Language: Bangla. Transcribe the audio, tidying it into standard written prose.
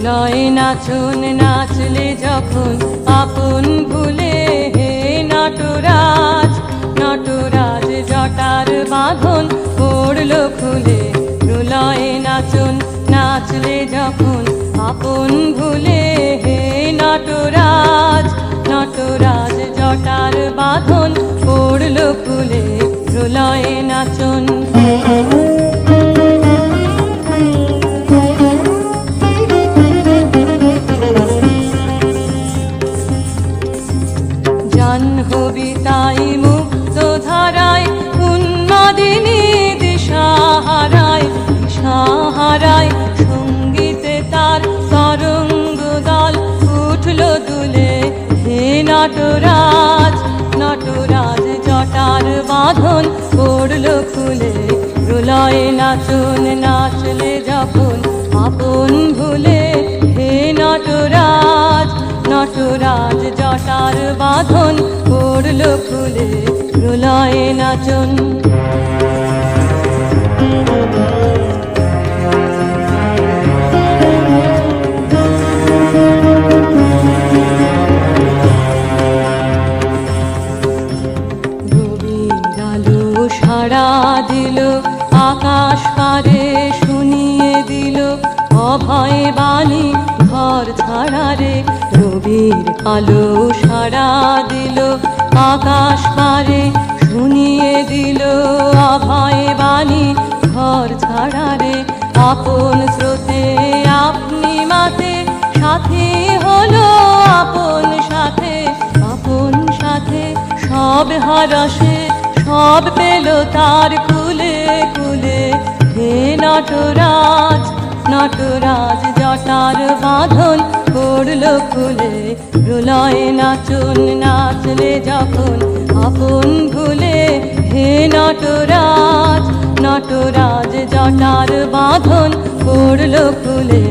প্রলয় নাচন নাচলে যখন আপন ভুলে হে নটরাজ, নটরাজ জটার বাঁধন পড়ল খুলে। প্রলয় নাচন নাচলে যখন আপন ভুলে হে নটরাজ, নটরাজ জটার বাঁধন পড়ল খুলে। প্রলয় নাচন জাহ্নবী তাই মুক্ত ধারায় উন্মাদিনী দিশাহারায়, দিশাহারায় সঙ্গীতে তার তরঙ্গ দল উঠল দুলে। হে নটরাজ, নটরাজ জটার বাঁধন পড়ল খুলে। প্রলয় নাচন নাচলে যখন আপন ভুলে হে নটরাজ, নটরাজ জটার বাঁধন পড়ল খুলে। প্রলয় নাচন রবির আলো সাড়া দিল আকাশ পারে, শুনিয়ে দিল অভয় বাণী ঘর ছাড়া রে। রবির আলো সাড়া দিল আকাশ পারে, শুনিয়ে দিল অভয় বাণী ঘর ছাড়া রে। আপন স্রোতে আপনি মাতে সাথী হলো আপন সাথে, আপন সাথে সব হারাসে সব পেল তার কুলে কুলে। হে নটরাজ, নটরাজ জটার বাঁধন পড়ল খুলে। প্রলয় নাচন নাচলে যখন আপন ভুলে হে নটরাজ, নটরাজ জটার বাঁধন পড়ল খুলে।